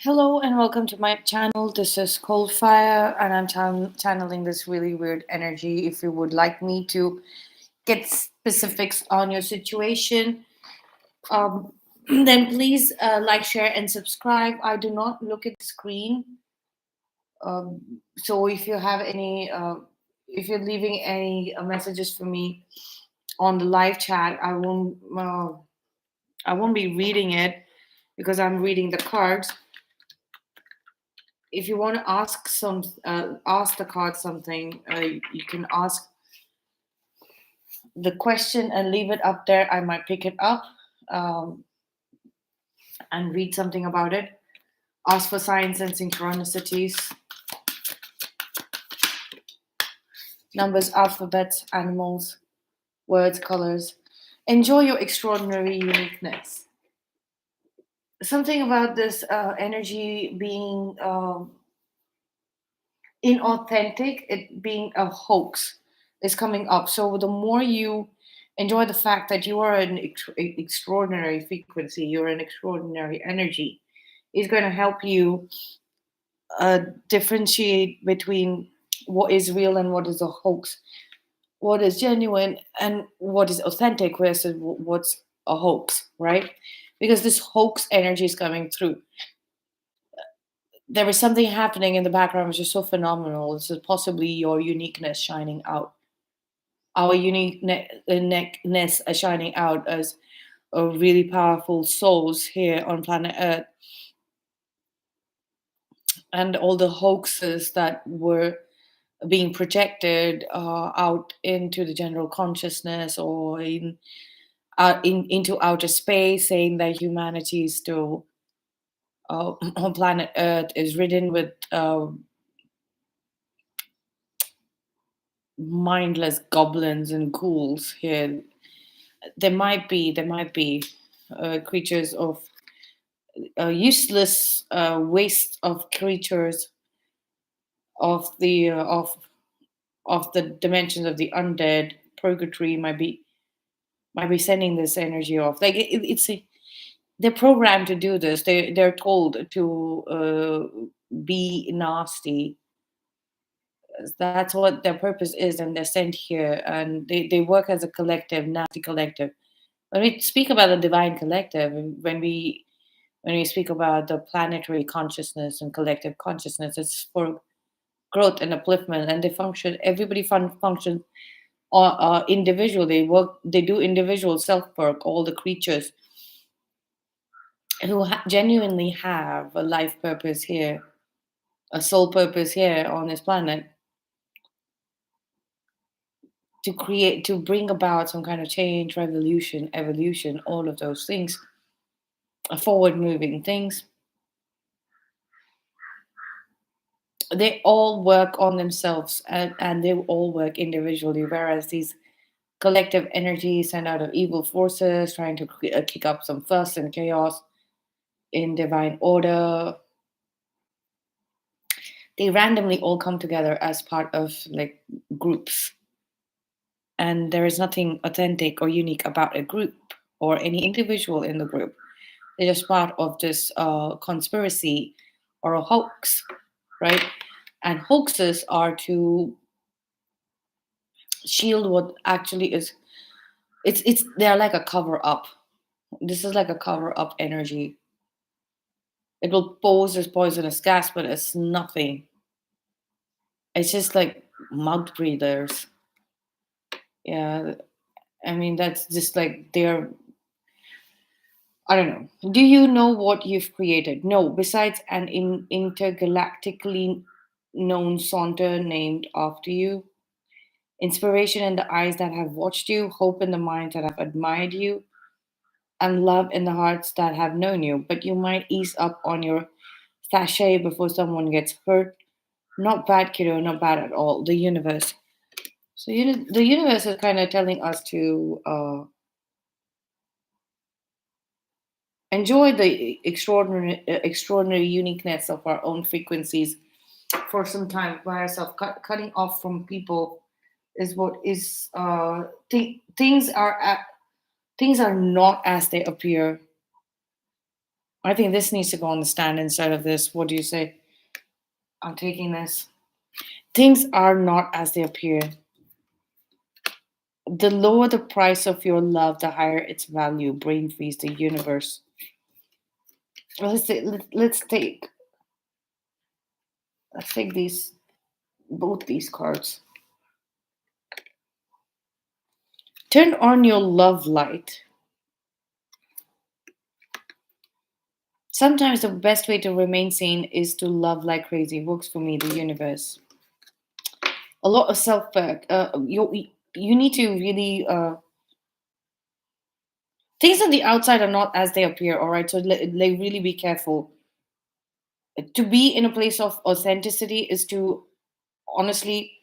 Hello and welcome to my channel. This is Coldfire, and I'm channeling this really weird energy. If you would like me to get specifics on your situation, um, then please like, share, and subscribe. I do not look at the screen, so if you have any, if you're leaving any messages for me on the live chat, I won't be reading it because I'm reading the cards. If you want to ask the card something, you can ask the question and leave it up there. I might pick it up, um, and read something about it. Ask for signs and synchronicities, numbers, alphabets, animals, words, colors. Enjoy your extraordinary uniqueness. Something about this energy being inauthentic, it being a hoax, is coming up. So the more you enjoy the fact that you are an extraordinary frequency, you're an extraordinary energy, is going to help you differentiate between what is real and what is a hoax, what is genuine and what is authentic versus what's a hoax, right? Because this hoax energy is coming through. There is something happening in the background which is so phenomenal. This is possibly your uniqueness shining out. Our uniqueness shining out as really powerful souls here on planet Earth, and all the hoaxes that were being projected out into the general consciousness or into outer space, saying that humanity is still on planet Earth is ridden with mindless goblins and ghouls here. There might be creatures of useless waste of creatures of the dimensions of the undead. Purgatory might be sending this energy off. Like they're programmed to do this. They're told to be nasty. That's what their purpose is, and they're sent here, and they work as a collective, nasty collective. When we speak about the divine collective, when we speak about the planetary consciousness and collective consciousness, it's for growth and upliftment, and they function. Everybody functions individual. They do individual self work. All the creatures who genuinely have a life purpose here, a soul purpose here on this planet, to bring about some kind of change, revolution, evolution, all of those things, forward moving things. They all work on themselves, and they all work individually, whereas these collective energies sent out of evil forces trying to kick up some fuss and chaos in divine order, they randomly all come together as part of like groups, and there is nothing authentic or unique about a group or any individual in the group. They're just part of this conspiracy or a hoax, right? And hoaxes are to shield what actually is. It's they're like a cover up. This is like a cover up energy. It will pose as poisonous gas, but it's nothing. It's just like mouth breathers. Yeah, I mean that's just like they're. I don't know. Do you know what you've created? No, besides an intergalactically known saunter named after you, inspiration in the eyes that have watched you, hope in the minds that have admired you, and love in the hearts that have known you. But you might ease up on your sachet before someone gets hurt. Not bad, kiddo, not bad at all. The universe. So the universe is kind of telling us to enjoy the extraordinary uniqueness of our own frequencies for some time by ourselves. Cutting off from people is what is things are not as they appear. I think this needs to go on the stand instead of this. What do you say? I'm taking this. Things are not as they appear. The lower the price of your love, the higher its value. Brain freeze, the universe. Let's take these both these cards. Turn on your love light. Sometimes the best way to remain sane is to love like crazy. Works for me, the universe. A lot of self you need to really things on the outside are not as they appear. All right, so like really be careful. To be in a place of authenticity is to honestly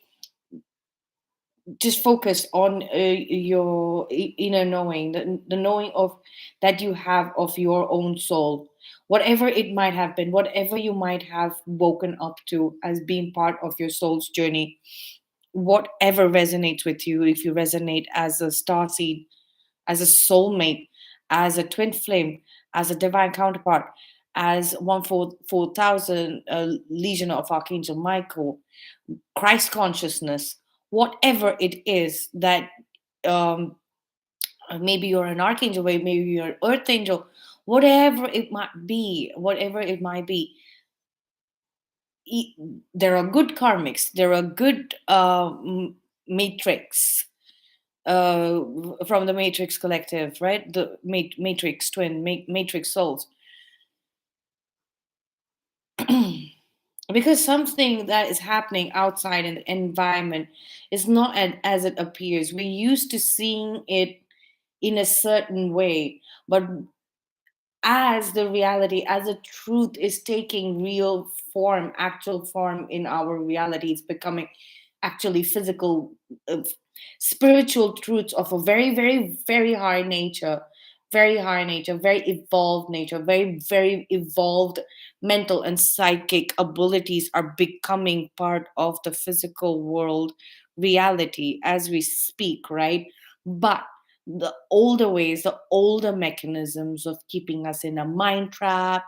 just focus on your inner knowing, the knowing of that you have of your own soul, whatever it might have been, whatever you might have woken up to as being part of your soul's journey, whatever resonates with you. If you resonate as a star seed, as a soulmate, as a twin flame, as a divine counterpart, as 1/4,000 legion of Archangel Michael, Christ consciousness, whatever it is that um, maybe you're an archangel, maybe you're an earth angel, whatever it might be, e- there are good karmics, there are good matrix uh, from the Matrix Collective, right? The Matrix twin, Matrix souls. Because something that is happening outside in the environment is not as it appears. We're used to seeing it in a certain way, but as the reality, as the truth is taking real form, actual form in our reality, it's becoming actually physical, uh, spiritual truths of a very, very, very high nature, very evolved nature, very, very evolved mental and psychic abilities are becoming part of the physical world reality as we speak, right? But the older ways, the older mechanisms of keeping us in a mind trap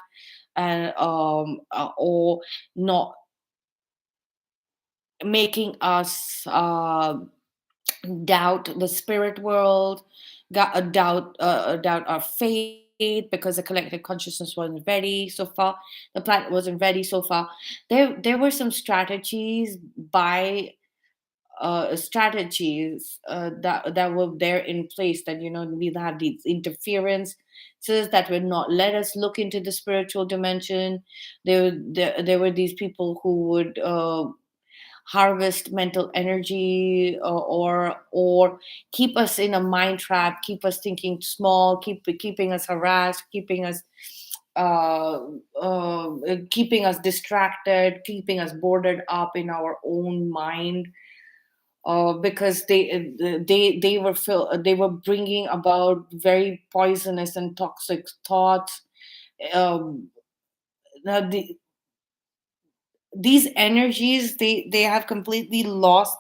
and or not making us doubt the spirit world, doubt our faith because the collective consciousness wasn't ready so far, the planet wasn't ready so far. There were some strategies by strategies that were there in place, that we'll have these interferences that would not let us look into the spiritual dimension. There were these people who would harvest mental energy, or keep us in a mind trap, keep us thinking small, keeping us harassed, uh, keeping us distracted, keeping us boarded up in our own mind, because they were bringing about very poisonous and toxic thoughts. Um, now these energies, they have completely lost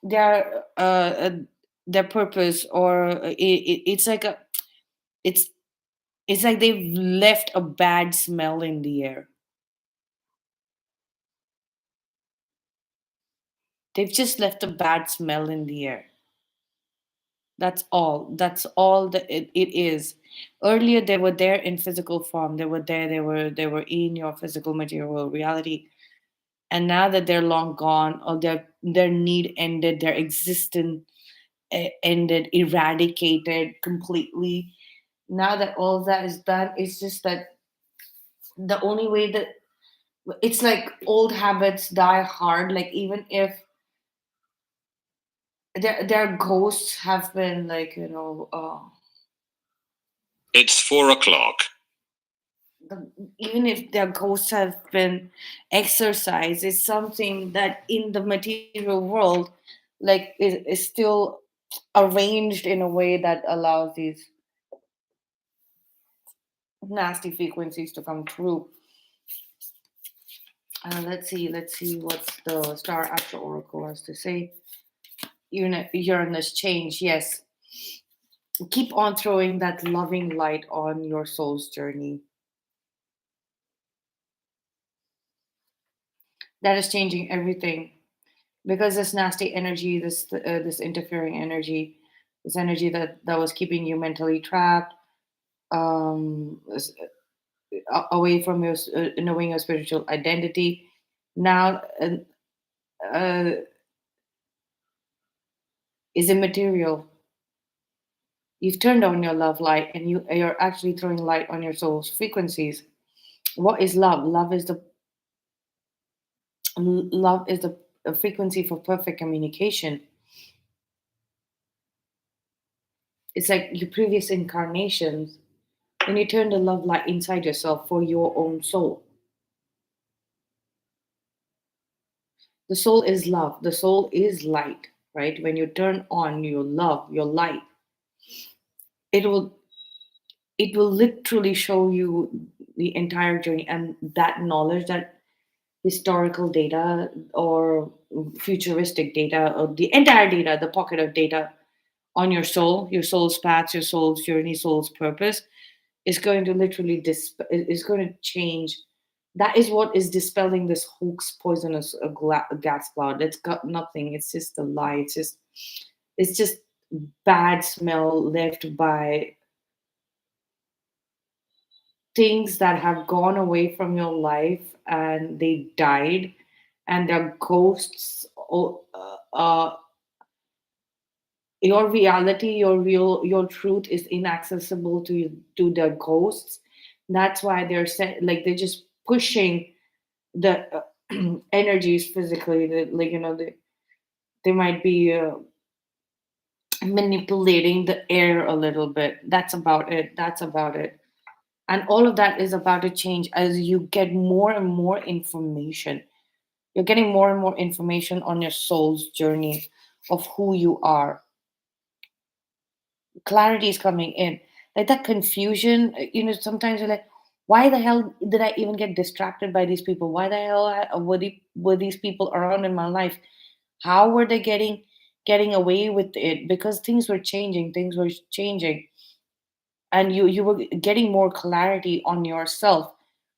their their purpose, or it's it's like they've left a bad smell in the air. They've just left a bad smell in the air. That's all that it is. Earlier they were there in physical form, they were in your physical material reality, and now that they're long gone, or their need ended, their existence ended, eradicated completely. Now that all of that is done, it's just that the only way that it's like old habits die hard. Like even if their ghosts have been like It's 4 o'clock. even if their ghosts have been exorcised, it's something that in the material world, like is still arranged in a way that allows these nasty frequencies to come through. Let's see what the Star Astro Oracle has to say. Uranus change, yes. Keep on throwing that loving light on your soul's journey. That is changing everything because this nasty energy, this interfering energy, this energy that was keeping you mentally trapped, away from your knowing your spiritual identity. Now uh, is immaterial. You've turned on your love light, and you're actually throwing light on your soul's frequencies. What is love? Love is the a frequency for perfect communication. It's like your previous incarnations when you turn the love light inside yourself for your own soul. The soul is love. The soul is light, right? When you turn on your love, your light, it will it will literally show you the entire journey, and that knowledge, that historical data or futuristic data, or the entire data, the pocket of data on your soul's path, your soul's journey, soul's purpose is going to literally is going to change. That is what is dispelling this hoax poisonous gas cloud. It's got nothing. It's just a lie. It's just bad smell left by things that have gone away from your life and they died, and they're ghosts. Your reality, your truth is inaccessible to the ghosts. That's why like they're just pushing the energies physically. Like they might be manipulating the air a little bit. That's about it. And all of that is about to change as you get more and more information. You're getting more and more information on your soul's journey of who you are. Clarity is coming in. Like that confusion, sometimes you're like, why the hell did I even get distracted by these people? Why the hell were these people around in my life? How were they getting away with it? Because things were changing, and you were getting more clarity on yourself.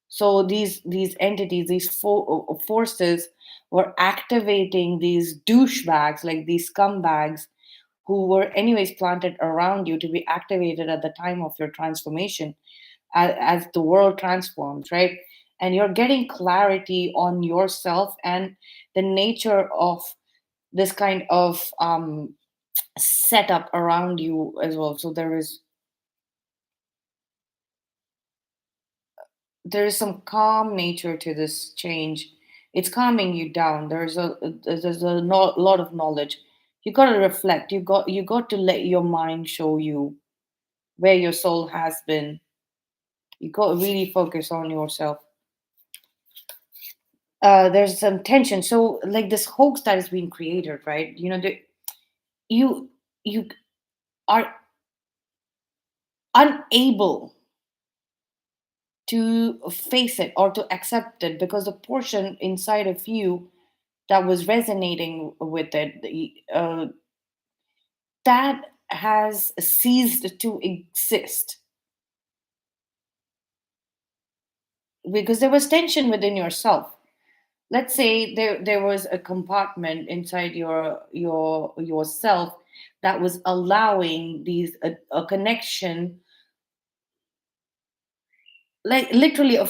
So these entities, these forces were activating these douchebags, like these scumbags, who were anyways planted around you to be activated at the time of your transformation, as the world transforms, right? And you're getting clarity on yourself and the nature of this kind of setup around you as well. So there is some calm nature to this change. It's calming you down. There's a lot of knowledge. You got to reflect. You got to let your mind show you where your soul has been. You got to really focus on yourself. There's some tension. So, like this hoax that is being created, right? You you are unable to face it or to accept it because the portion inside of you that was resonating with it, that has ceased to exist because there was tension within yourself. Let's say there was a compartment inside yourself that was allowing a connection, like literally a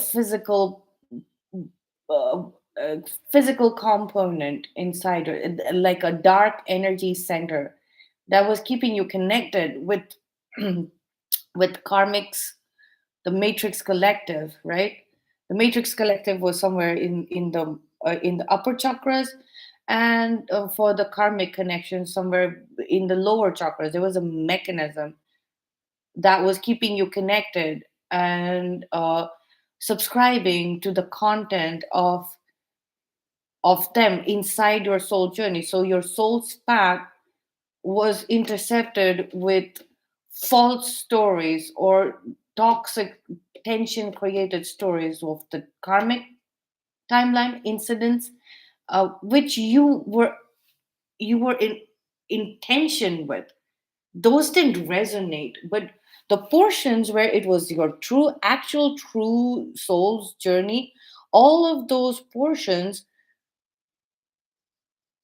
uh, physical component inside, like a dark energy center that was keeping you connected with with karmics, the matrix collective, right? The matrix collective was somewhere in the upper chakras, and for the karmic connection somewhere in the lower chakras. There was a mechanism that was keeping you connected and subscribing to the content of them inside your soul journey. So your soul's path was intercepted with false stories or toxic tension created stories of the karmic timeline incidents, which you were in tension with. Those didn't resonate, but the portions where it was your true actual true soul's journey, all of those portions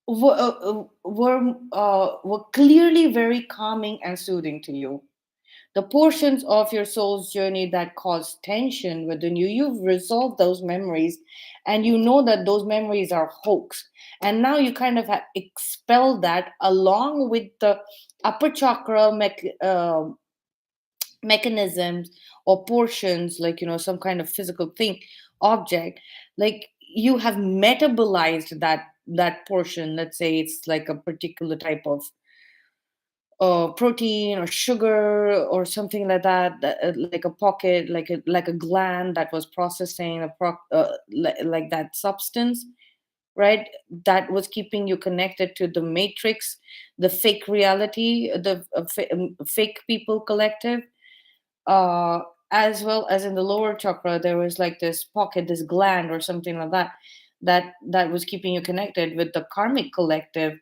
were clearly very calming and soothing to you. The portions of your soul's journey that cause tension within you, you've resolved those memories, and you know that those memories are hoax. And now you kind of have expelled that along with the upper chakra mechanisms or portions, like, some kind of physical thing, object. Like, you have metabolized that portion. Let's say it's like a particular type of protein or sugar or something like that, like a pocket, like a gland that was processing like that substance, right? That was keeping you connected to the matrix, the fake reality, the fake people collective. uh as well as in the lower chakra, there was like this pocket, this gland or something like that, that was keeping you connected with the karmic collective,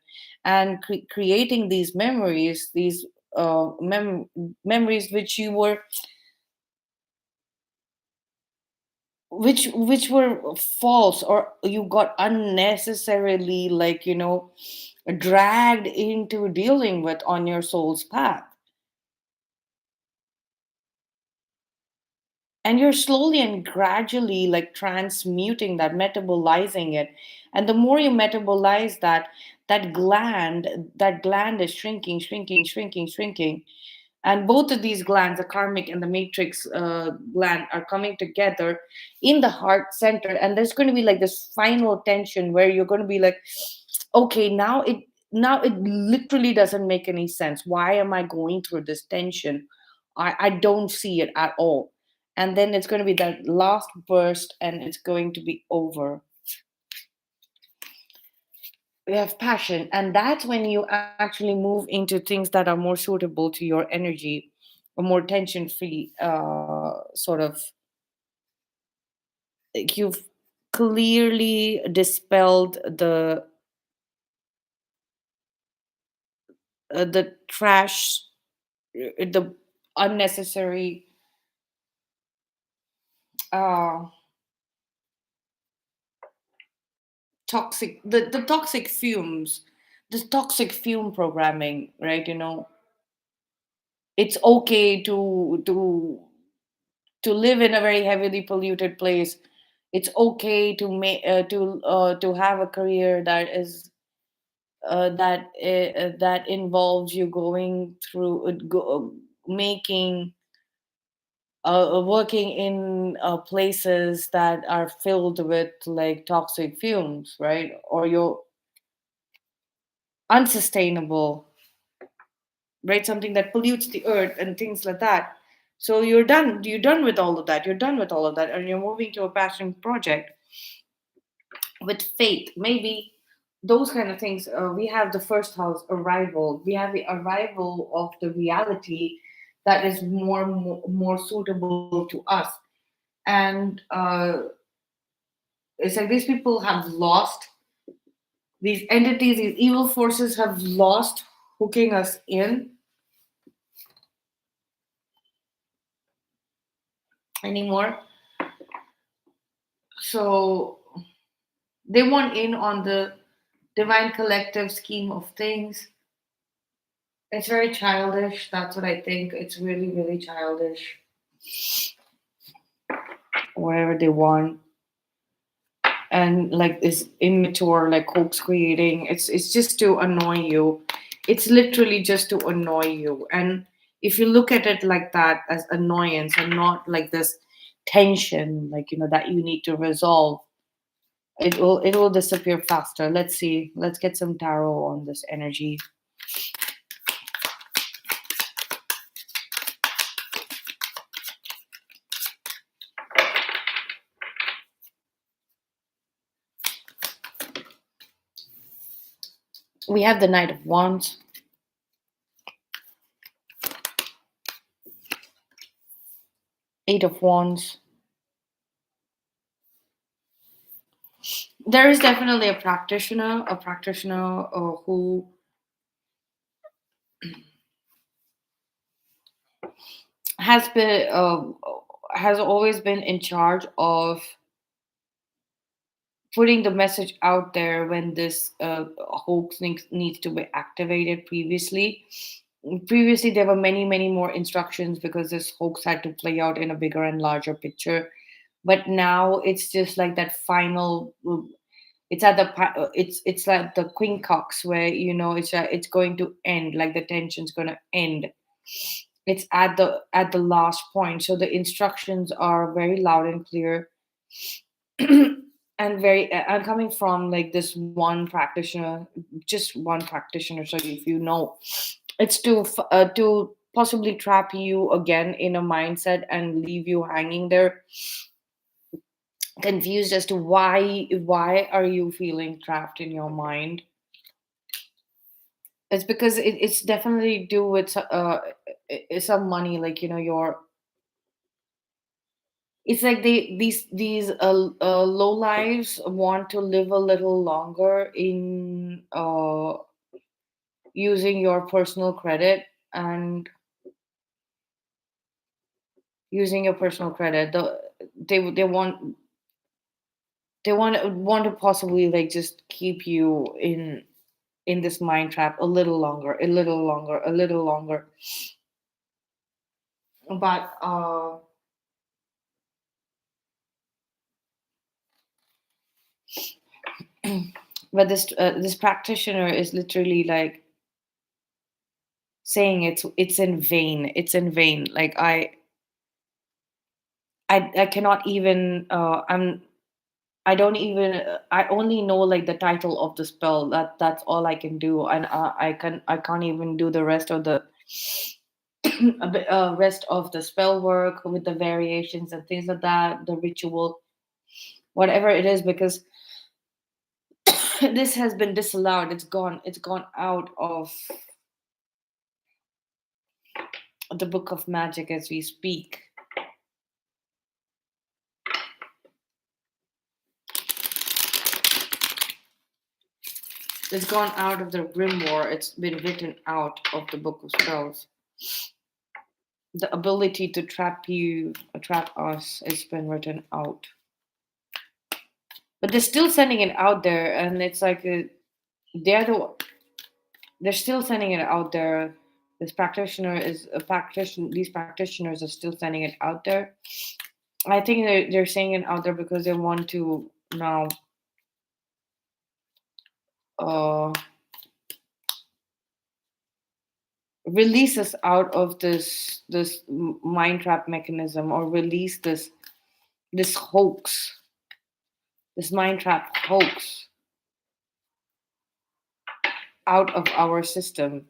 and creating these memories, these memories which you were, which were false, or you got unnecessarily, like, dragged into dealing with on your soul's path. And you're slowly and gradually, like, transmuting that, metabolizing it. And the more you metabolize that gland is shrinking, shrinking, shrinking, shrinking. And both of these glands, the karmic and the matrix gland, are coming together in the heart center. And there's going to be like this final tension where you're going to be like, okay, now it literally doesn't make any sense. Why am I going through this tension? I don't see it at all. And then it's going to be that last burst, and it's going to be over. We have passion, and that's when you actually move into things that are more suitable to your energy, a more tension free sort of, like, you've clearly dispelled the trash, the unnecessary, uh the toxic fumes, this toxic fume programming, right? It's okay to live in a very heavily polluted place. It's okay to have a career that involves you going through making working in places that are filled with like toxic fumes, right? Or you're unsustainable, right? Something that pollutes the earth and things like that. So you're done with all of that. You're done with all of that, and you're moving to a passion project with faith. Maybe those kind of things. We have the first house arrival. We have the arrival of the reality that is more suitable to us. And it's like these people have lost, these entities, these evil forces have lost hooking us in anymore. So they want in on the divine collective scheme of things. It's very childish. That's what I think. It's really, really childish. Whatever they want. And like this immature, like hoax creating. It's just to annoy you. It's literally just to annoy you. And if you look at it like that, as annoyance, and not like this tension, like, that you need to resolve, it will disappear faster. Let's see. Let's get some tarot on this energy. We have the Knight of Wands, Eight of Wands. There is definitely a practitioner who has been has always been in charge of putting the message out there when this hoax needs to be activated. Previously there were many more instructions because this hoax had to play out in a bigger and larger picture, but now it's just like that final, it's at the it's like the quincocks where it's going to end, like the tension's going to end. It's at the last point, so the instructions are very loud and clear. And very and coming from like this one practitioner, just one practitioner, so if you know, it's to possibly trap you again in a mindset and leave you hanging there, confused as to why are you feeling trapped in your mind. It's because it's definitely do with some money, like your, it's like these low lives want to live a little longer in using your personal credit, and using your personal credit, they want to possibly like just keep you in this mind trap a little longer, a little longer, a little longer. But this practitioner is literally like saying it's in vain, it's in vain. Like I cannot even I don't even I only know like the title of the spell. That's all I can do, and I can't even do the rest of the rest of the spell work with the variations and things like that, the ritual, whatever it is, because this has been disallowed. It's gone out of the book of magic as we speak. It's gone out of the grimoire. It's been written out of the book of spells. The ability to trap you, trap us, has been written out. But they're still sending it out there, and it's like they're the they're still sending it out there. This practitioner is a practitioner. These practitioners are still sending it out there. I think they're saying it out there because they want to now uh, release us out of this mind trap mechanism, or release this hoax, this mind trap hoax out of our system.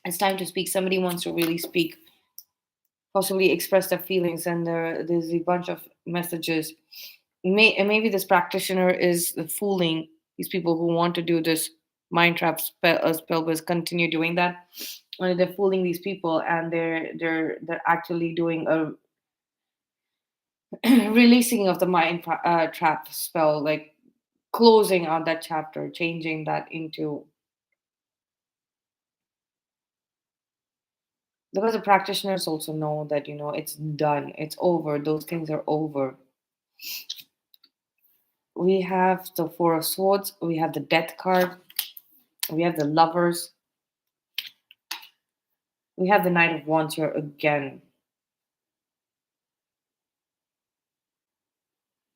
It's time to speak. Somebody wants to really speak, possibly express their feelings, and there's a bunch of messages. Maybe this practitioner is fooling these people who want to do this mind trap spell, but continue doing that. They're fooling these people, and they're actually doing a releasing of the trap spell, like closing out that chapter, changing that into, because the practitioners also know that it's done, it's over, those things are over. We have the Four of Swords, we have the Death card, we have the Lovers, we have the Knight of Wands here again.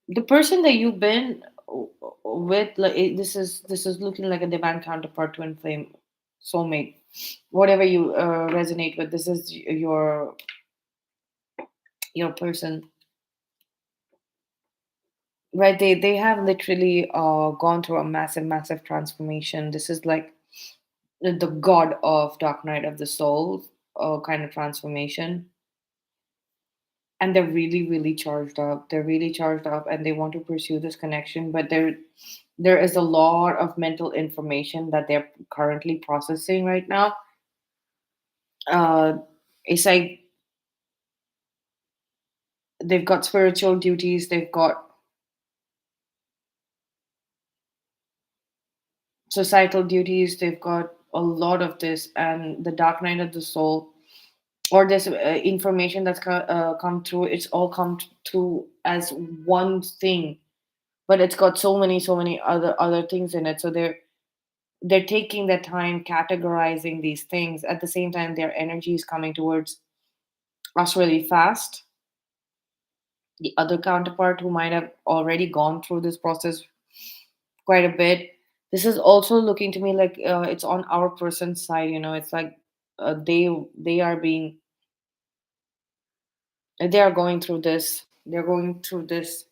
The person that you've been with, like this is looking like a divine counterpart, twin flame, soulmate, whatever you resonate with. This is your person, right? They have literally gone through a massive transformation. This is like the god of dark night of the soul kind of transformation, and they're really charged up. They're really charged up, and they want to pursue this connection, but there is a lot of mental information that they're currently processing right now. uh it's like they've got spiritual duties, they've got societal duties, they've got a lot of this, and the dark night of the soul, or this information that's come through, it's all come through as one thing, but it's got so many other things in it. So they're taking their time categorizing these things. At the same time, their energy is coming towards us really fast. The other counterpart who might have already gone through this process quite a bit, this is also looking to me like it's on our person's side. It's like they are being they are going through this. They're going through this.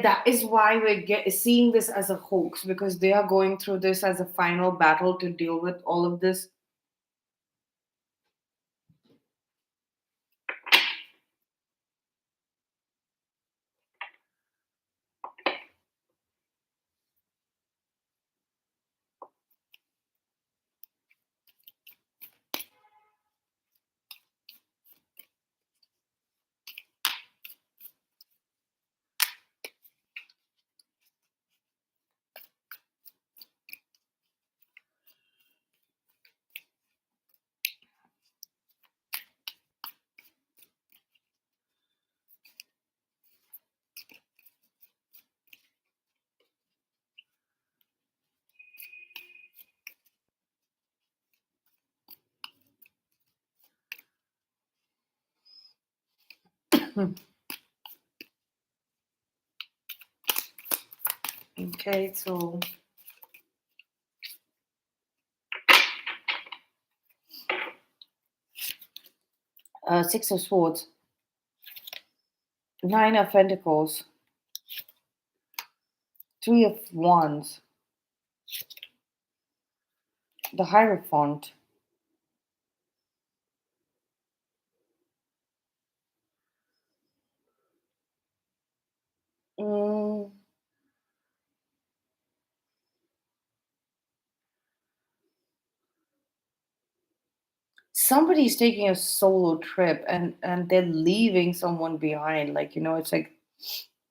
That is why we're seeing this as a hoax, because they are going through this as a final battle to deal with all of this. Okay, so Six of Swords, Nine of Pentacles, Three of Wands, the Hierophant. Mm, Somebody's taking a solo trip, and they're leaving someone behind. Like, it's like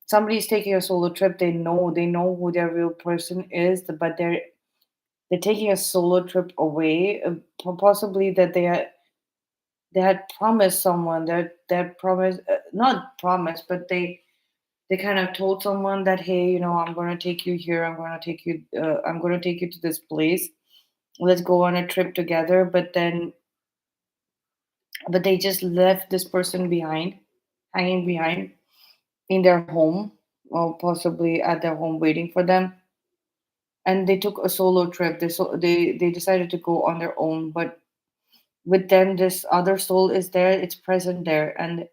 somebody's taking a solo trip. They know who their real person is, but they're taking a solo trip away. Possibly that they had promised someone that promised, not promised, but they kind of told someone that, hey, I'm going to take you here, I'm going to take you to this place, let's go on a trip together. But they just left this person behind, hanging behind in their home, or possibly at their home waiting for them. And they took a solo trip. They decided to go on their own, but with them this other soul is there, it's present there. And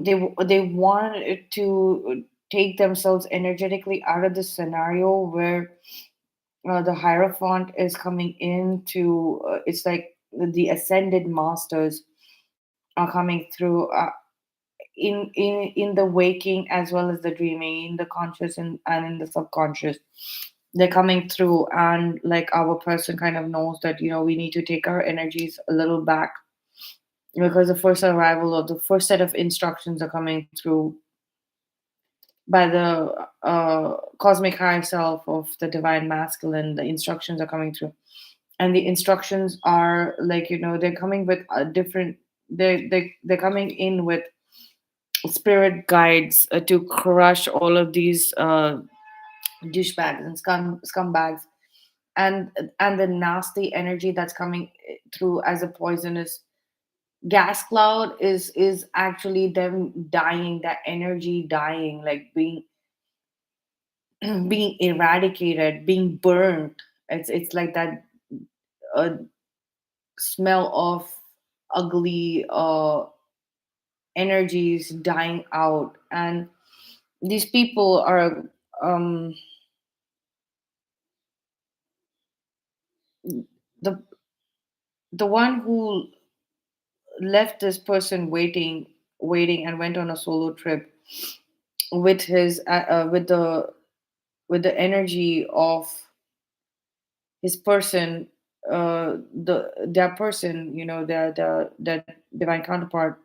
they wanted to take themselves energetically out of this scenario where the Hierophant is coming into, it's like the ascended masters are coming through, in the waking as well as the dreaming, in the conscious and in the subconscious. They're coming through, and like our person kind of knows that, we need to take our energies a little back, because the first arrival of the first set of instructions are coming through by the cosmic high self of the divine masculine. The instructions are coming through, and the instructions are like, they're coming with a different, they're coming in with spirit guides to crush all of these douchebags and scumbags, and the nasty energy that's coming through as a poisonous gas cloud is actually them dying, that energy dying, like being being eradicated, being burnt. It's like that uh, smell of ugly energies dying out. And these people are, um the the one who left this person waiting and went on a solo trip with his with the energy of his person, their person, their divine counterpart,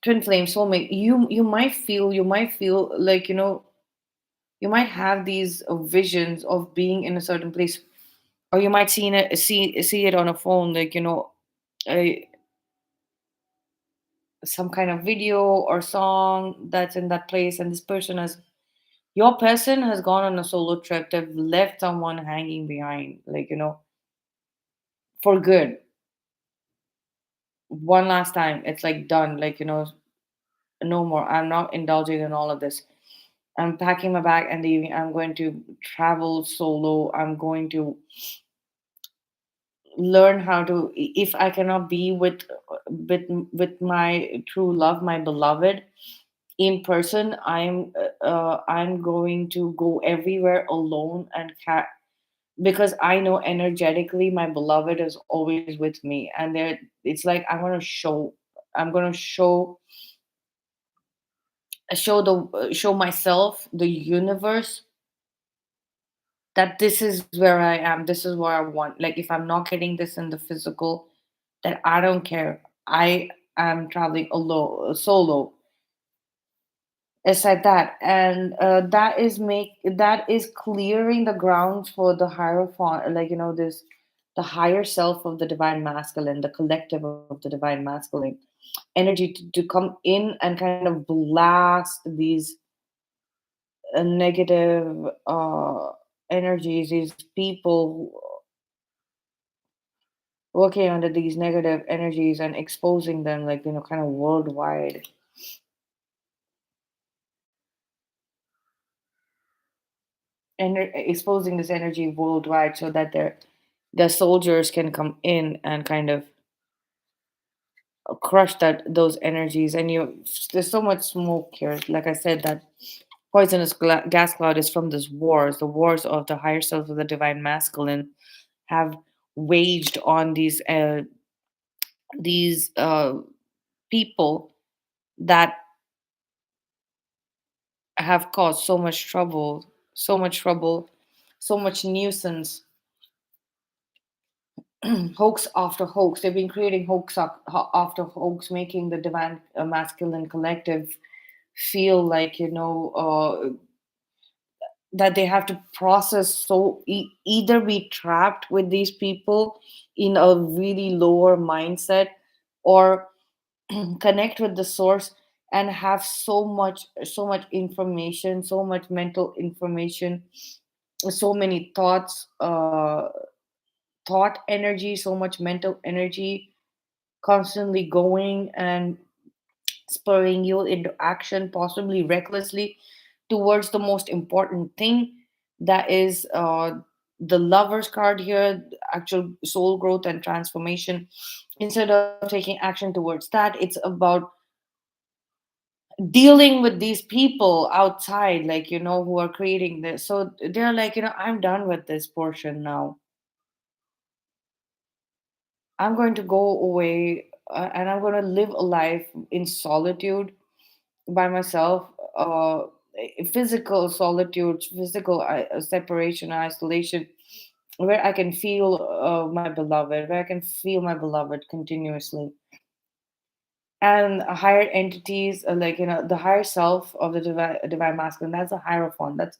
twin flame, soulmate. You might feel like, you might have these visions of being in a certain place, or you might see it on a phone, like, I, some kind of video or song that's in that place, and this person has your person has gone on a solo trip. They've left someone hanging behind, like, for good. One last time, it's like done, like, no more. I'm not indulging in all of this. I'm packing my bag and leaving. I'm going to travel solo. I'm going to learn how to, if I cannot be with with my true love, my beloved, in person, I'm going to go everywhere alone, because I know energetically my beloved is always with me, and there it's like I'm going to show myself, the universe, that this is where I am, this is what I want. Like, if I'm not getting this in the physical, then I don't care. I am traveling alone, solo. It's like that, and that is clearing the ground for the hierophant, like, this, the higher self of the divine masculine, the collective of the divine masculine energy, to come in and kind of blast these negative energies, these people working under these negative energies and exposing them, like, kind of worldwide. And exposing this energy worldwide, so that the soldiers can come in and kind of crush those energies. And there's so much smoke here, like I said, that poisonous gas cloud is from this wars, the wars of the higher self of the divine masculine have waged on these people that have caused so much trouble, so much nuisance. Hoax after hoax. They've been creating after hoax, making the divine masculine collective feel like, that they have to process, so either be trapped with these people in a really lower mindset, or connect with the source and have so much information, so much mental information, so many thought energy, so much mental energy constantly going and spurring you into action, possibly recklessly, towards the most important thing, that is the lover's card here, actual soul growth and transformation. Instead of taking action towards that, it's about dealing with these people outside, like, who are creating this. So they're like, I'm done with this portion now. I'm going to go away, and I'm going to live a life in solitude by myself, physical solitude, physical separation, isolation, where I can feel my beloved, where I can feel my beloved continuously. And higher entities, like, the higher self of the divine masculine, that's a hierophant.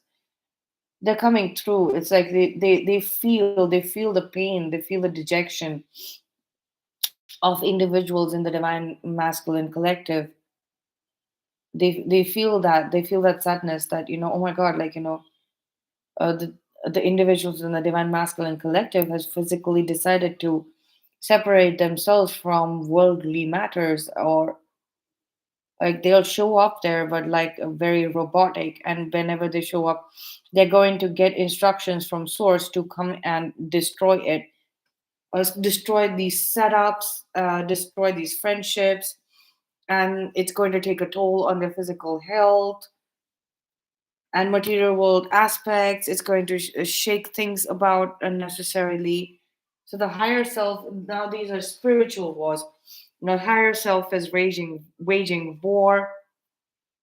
They're coming through. It's like they feel the pain, they feel the dejection of individuals in the divine masculine collective. They feel that sadness, that, oh my god, like, the individuals in the divine masculine collective has physically decided to separate themselves from worldly matters, or like they'll show up there, but like very robotic, and whenever they show up, they're going to get instructions from source to come and destroy it, or destroy these setups, destroy these friendships, and it's going to take a toll on their physical health and material world aspects. It's going to shake things about unnecessarily. So the higher self, now these are spiritual wars. The higher self is waging war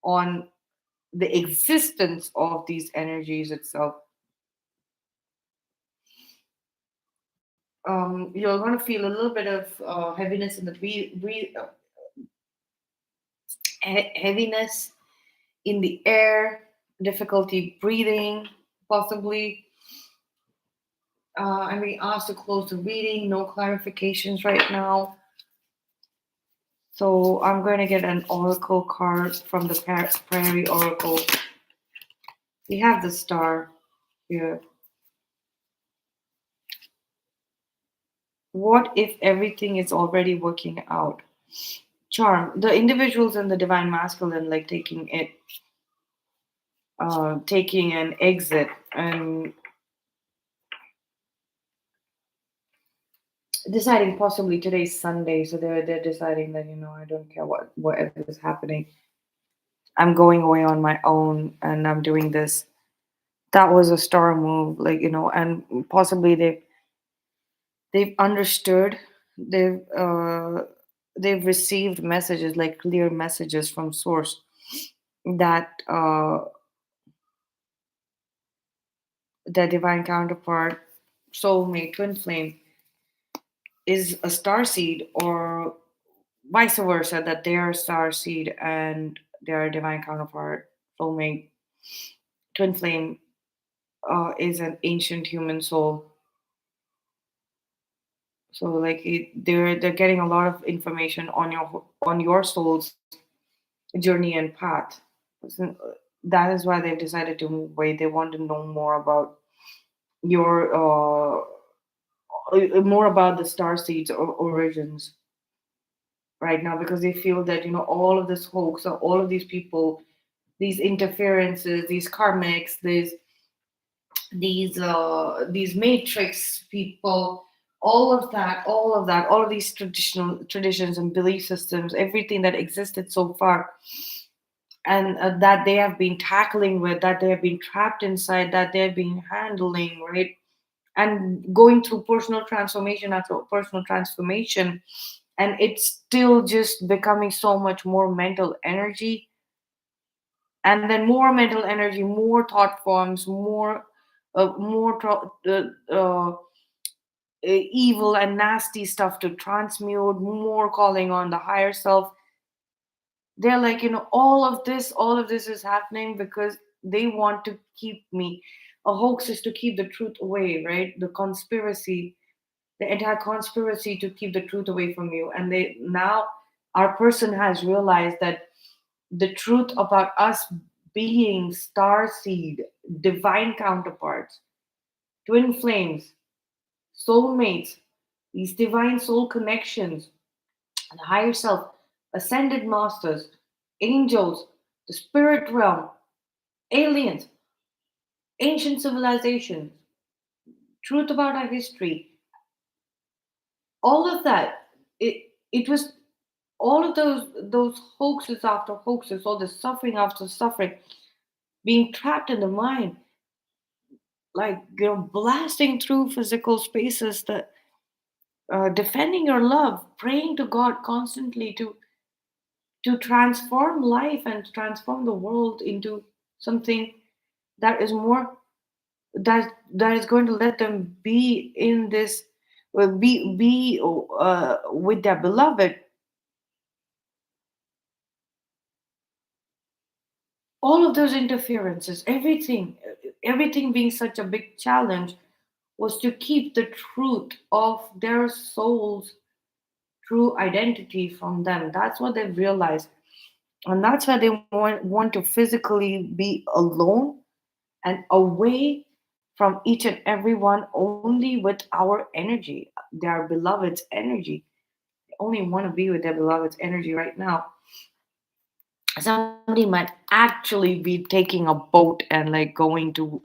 on the existence of these energies itself. You're going to feel a little bit of heaviness in the heaviness in the air, difficulty breathing, possibly. I'm being asked to close the reading. No clarifications right now. So I'm going to get an oracle card from the Prairie Oracle. We have the star here. What if everything is already working out? Charm. The individuals in the divine masculine, like taking an exit and deciding possibly today's Sunday, so they're deciding that I don't care whatever is happening. I'm going away on my own and I'm doing this. That was a star move, and possibly they've understood, they've received messages, like clear messages from source, that their divine counterpart, soulmate, twin flame is a star seed, or vice versa, that they are star seed and their divine counterpart, soulmate, twin flame, is an ancient human soul. So like they're getting a lot of information on your soul's journey and path. So, that is why they've decided to move away. They want to know your more about the star seeds or origins right now, because they feel that all of this hoax, or all of these people, these interferences, these karmics, these matrix people, all of these traditions and belief systems, everything that existed so far, and that they have been tackling with, that they have been trapped inside, that they're being handling, right? And going through personal transformation after personal transformation, and it's still just becoming so much more mental energy, and then more mental energy, more thought forms, evil and nasty stuff to transmute, more calling on the higher self. They're like, all of this is happening because they want to keep me. A hoax is to keep the truth away, right? The entire conspiracy to keep the truth away from you. And they now, our person has realized that the truth about us being star seed, divine counterparts, twin flames, soulmates, these divine soul connections, the higher self, ascended masters, angels, the spirit realm, aliens, ancient civilizations, truth about our history, all of that. It was all of those hoaxes after hoaxes, all the suffering after suffering, being trapped in the mind, like blasting through physical spaces, that defending your love, praying to God constantly to transform life and to transform the world into something that is more, that is going to let them be in this, be with their beloved. All of those interferences, everything being such a big challenge, was to keep the truth of their soul's true identity from them. That's what they've realized. And that's why they want to physically be alone and away from each and every one, only with our energy, their beloved's energy. They only want to be with their beloved's energy right now. Somebody might actually be taking a boat and like going to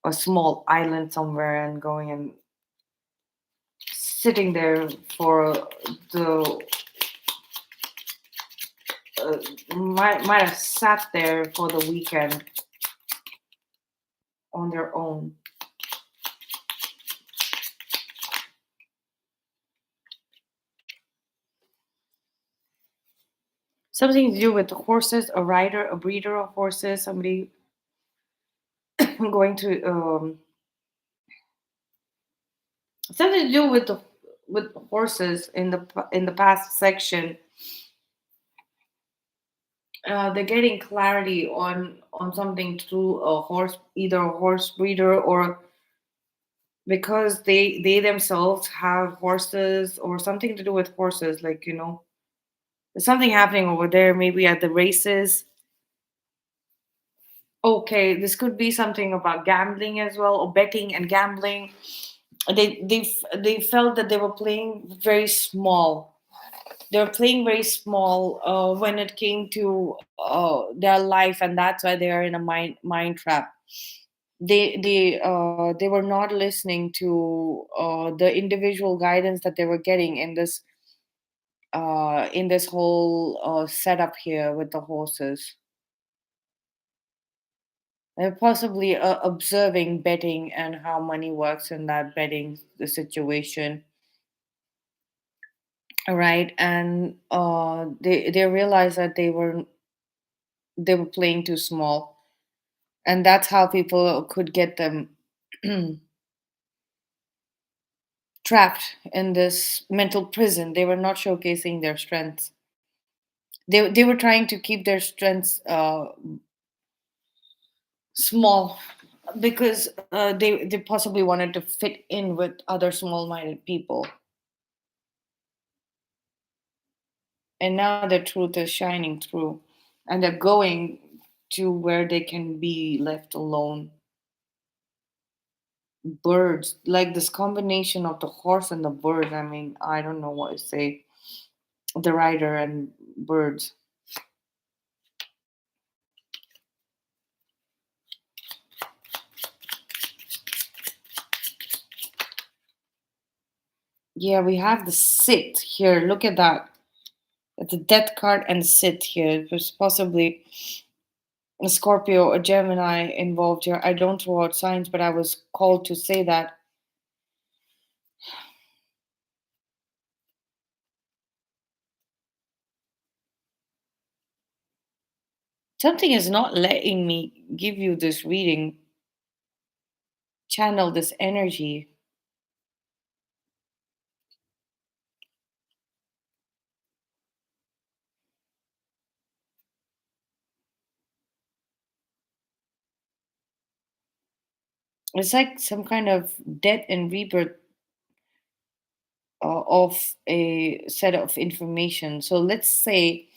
a small island somewhere and going and sitting there for the might have sat there for the weekend on their own. Something to do with the horses, a rider, a breeder of horses, somebody going to something to do with horses in the past section. They're getting clarity on something through a horse, either a horse breeder, or because they themselves have horses, or something to do with horses, like There's something happening over there, maybe at the races. Okay, this could be something about gambling as well, or betting and gambling. They felt that they were playing very small. They were playing very small when it came to their life, and that's why they are in a mind trap. They were not listening to the individual guidance that they were getting in this whole setup here with the horses. They're possibly observing betting and how money works in that betting the situation, right? And they realized that they were playing too small, and that's how people could get them trapped in this mental prison. They were not showcasing their strengths. They were trying to keep their strengths small because they possibly wanted to fit in with other small-minded people. And now the truth is shining through, and they're going to where they can be left alone. Birds, like this combination of the horse and the bird. I mean, I don't know what to say. The rider and birds. Yeah, we have the sit here. Look at that. It's a death card and sit here. There's possibly a Scorpio, a Gemini involved here. I don't throw out signs, but I was called to say that something is not letting me give you this reading, channel this energy. It's like some kind of death and rebirth of a set of information. So let's say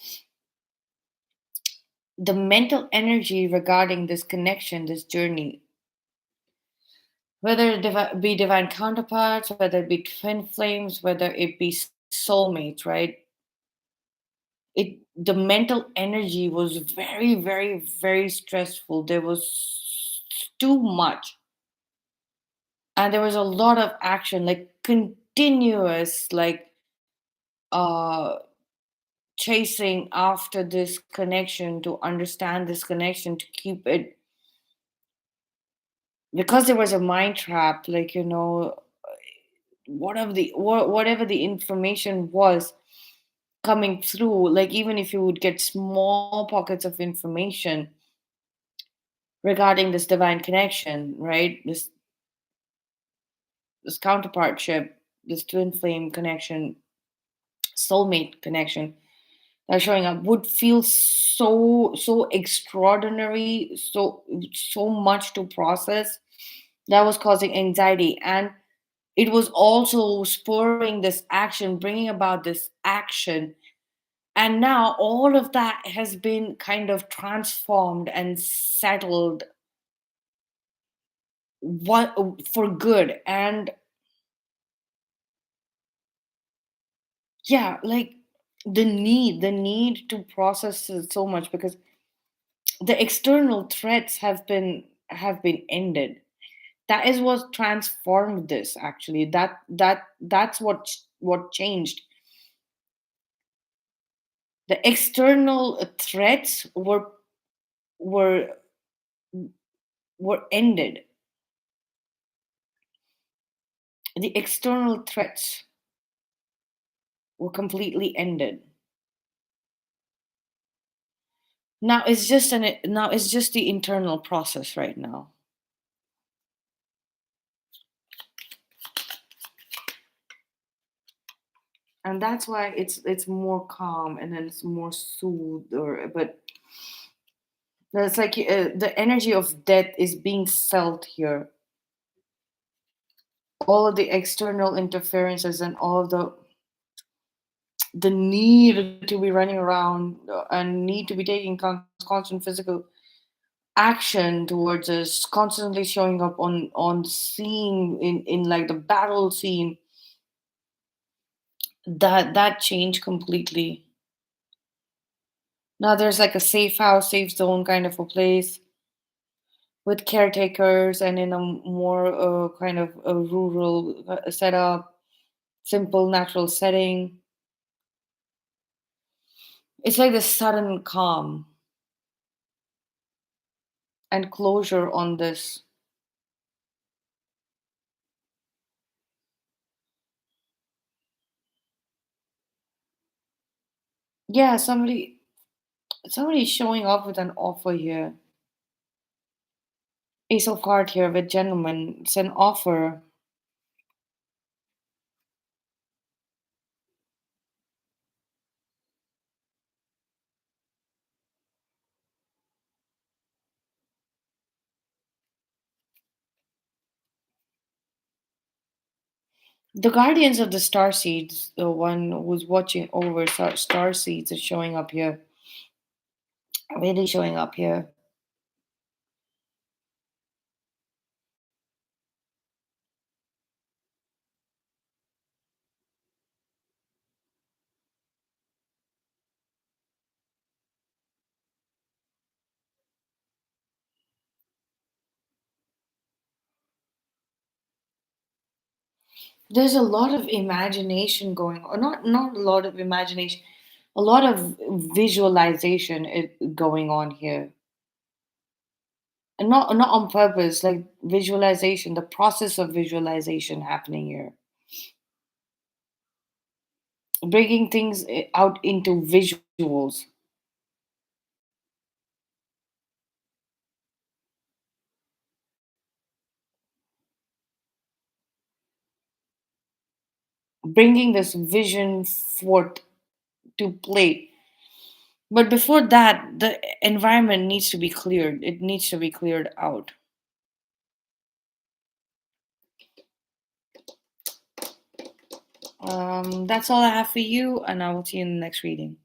the mental energy regarding this connection, this journey, whether it be divine counterparts, whether it be twin flames, whether it be soulmates, right? The mental energy was very, very, very stressful. There was too much, and there was a lot of action, like continuous, like uh chasing after this connection, to understand this connection, to keep it, because there was a mind trap, like, whatever the information was coming through, like even if you would get small pockets of information regarding this divine connection, right, this counterpartship, this twin flame connection, soulmate connection that are showing up, would feel so extraordinary, so much to process, that was causing anxiety. And it was also spurring this action, bringing about this action. And now all of that has been kind of transformed and settled, what, for good. And yeah, like the need to process it so much, because the external threats have been ended. That is what transformed this, actually. That's what changed. The external threats were were ended. The external threats were completely ended. Now it's just the internal process right now. And that's why it's more calm, and then it's more soothed, or but it's like the energy of death is being felt here. All of the external interferences and all of the the need to be running around and need to be taking constant physical action towards us, constantly showing up on the scene in like the battle scene, that changed completely. Now there's like a safe house, safe zone kind of a place with caretakers and in a more kind of a rural setup, simple natural setting. It's like this sudden calm and closure on this. Yeah, somebody's showing up with an offer here. Ace of card here with gentleman. It's an offer. The guardians of the star seeds, the one who's watching over star seeds, is showing up here. Really showing up here. There's a lot of imagination going on. Not a lot of imagination, a lot of visualization going on here. And not on purpose, like visualization, the process of visualization happening here. Breaking things out into visuals. Bringing this vision forth to play. But before that, the environment needs to be cleared. It needs to be cleared out. That's all I have for you, and I will see you in the next reading.